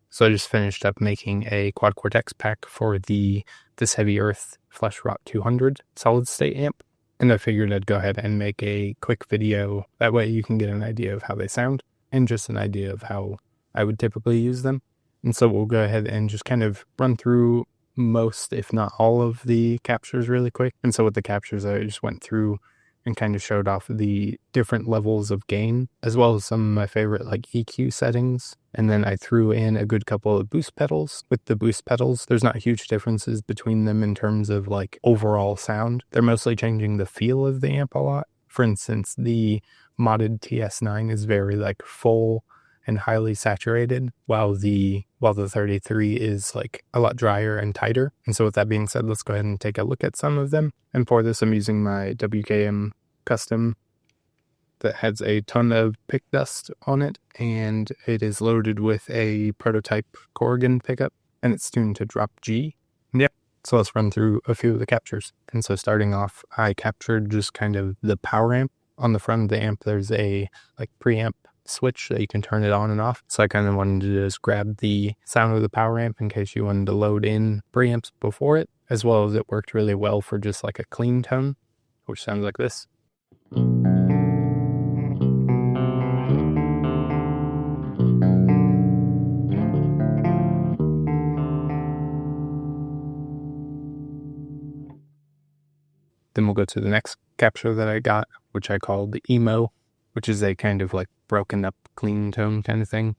So I just finished up making a quad Cortex pack for the Thisheavyearth FLESHROT200 solid state amp. And I figured I'd go ahead and make a quick video. That way you can get an idea of how they sound and just an idea of how I would typically use them. And so we'll go ahead and just kind of run through most, if not all, of the captures really quick. And so with the captures, I just went through and kind of showed off the different levels of gain, as well as some of my favorite like EQ settings. And then I threw in a good couple of boost pedals. With the boost pedals, there's not huge differences between them in terms of like overall sound. They're mostly changing the feel of the amp a lot. For instance, the modded TS9 is very like full and highly saturated, while the 33 is like a lot drier and tighter. And so with that being said, let's go ahead and take a look at some of them. And for this, I'm using my WKM custom that has a ton of pick dust on it, and it is loaded with a prototype Corrigan pickup, and it's tuned to drop G. Yep. So let's run through a few of the captures. And so starting off, I captured just kind of the power amp. On the front of the amp, there's a like preamp switch that you can turn it on and off. So I kind of wanted to just grab the sound of the power amp in case you wanted to load in preamps before it, as well as it worked really well for just like a clean tone, which sounds like this. Then we'll go to the next capture that I got, which I called the emo, which is a kind of like broken up clean tone kind of thing.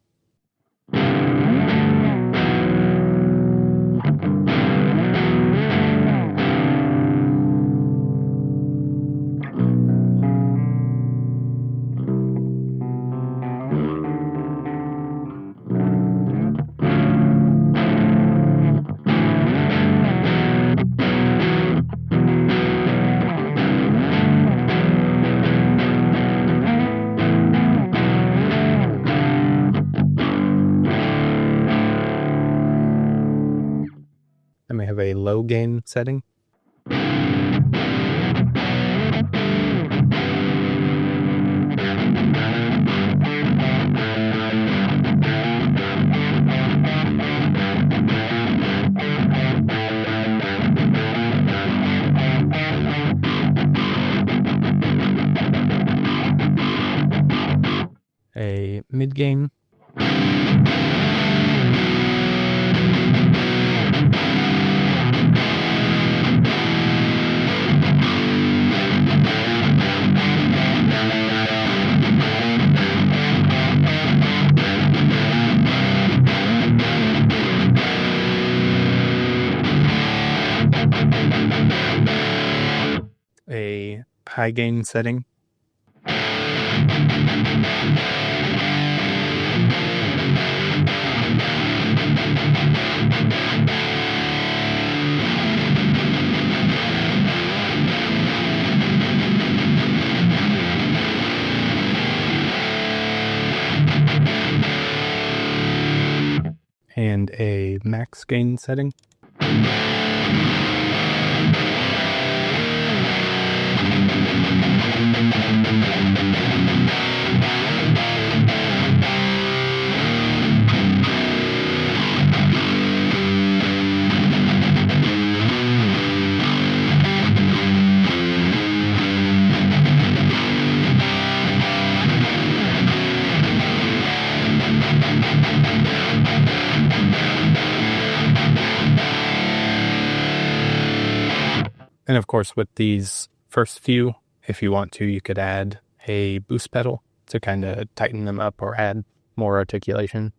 I may have a low gain setting. A mid gain. A high gain setting. And a max gain setting. And of course, with these first few, if you want to, you could add a boost pedal to kind of tighten them up or add more articulation.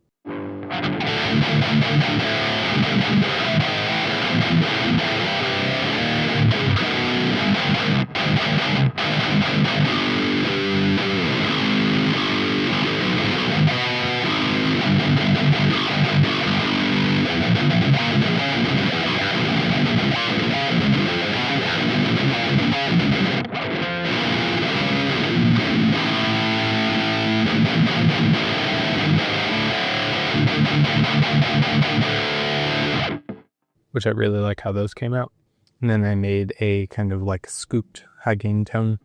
Which I really like how those came out. And then I made a kind of like scooped high gain tone.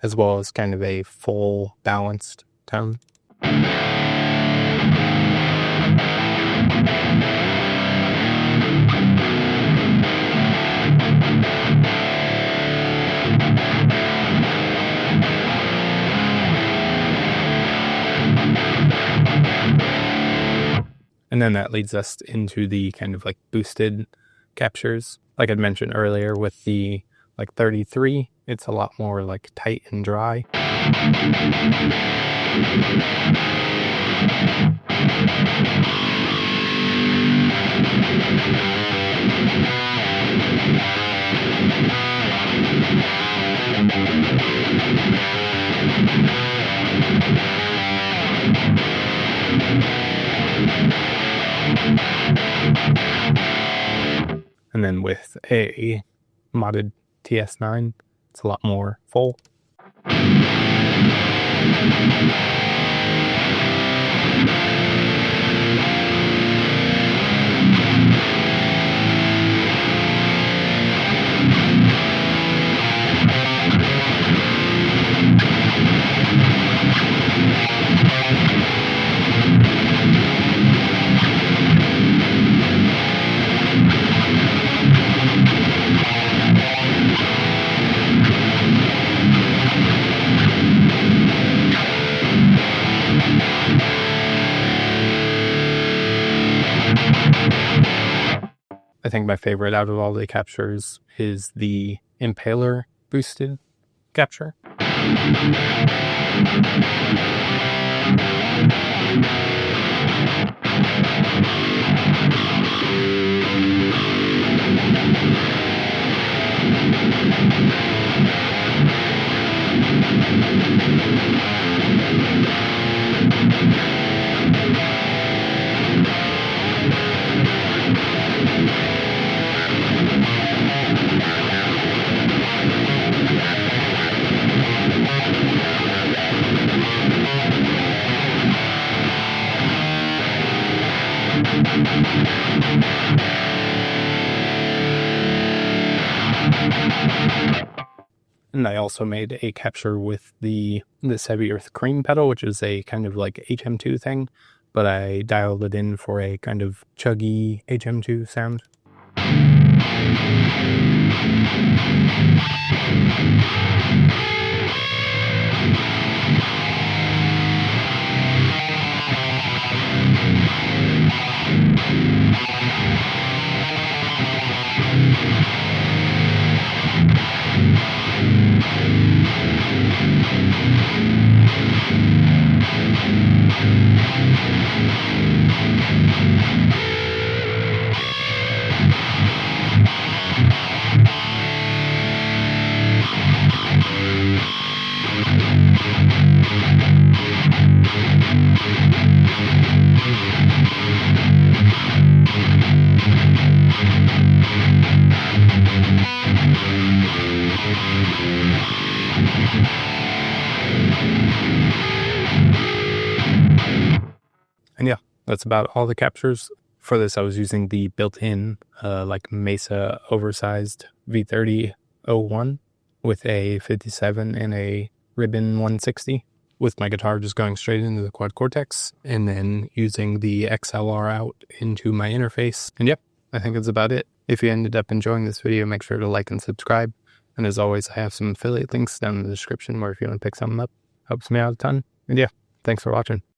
as well as kind of a full balanced tone. And then that leads us into the kind of like boosted captures. Like I'd mentioned earlier with the like 33, it's a lot more like tight and dry. And then with a modded TS9, it's a lot more full. I think my favorite out of all the captures is the Impaler boosted capture. And I also made a capture with the Thisheavyearth cream pedal, which is a kind of like HM2 thing, but I dialed it in for a kind of chuggy HM2 sound. And yeah, that's about all the captures. For this, I was using the built-in like Mesa oversized V30-01 with a 57 and a ribbon 160, with my guitar just going straight into the quad Cortex, and then using the XLR out into my interface. And yep, I think that's about it. If you ended up enjoying this video, make sure to like and subscribe. And as always, I have some affiliate links down in the description where if you want to pick something up, helps me out a ton. And yeah, thanks for watching.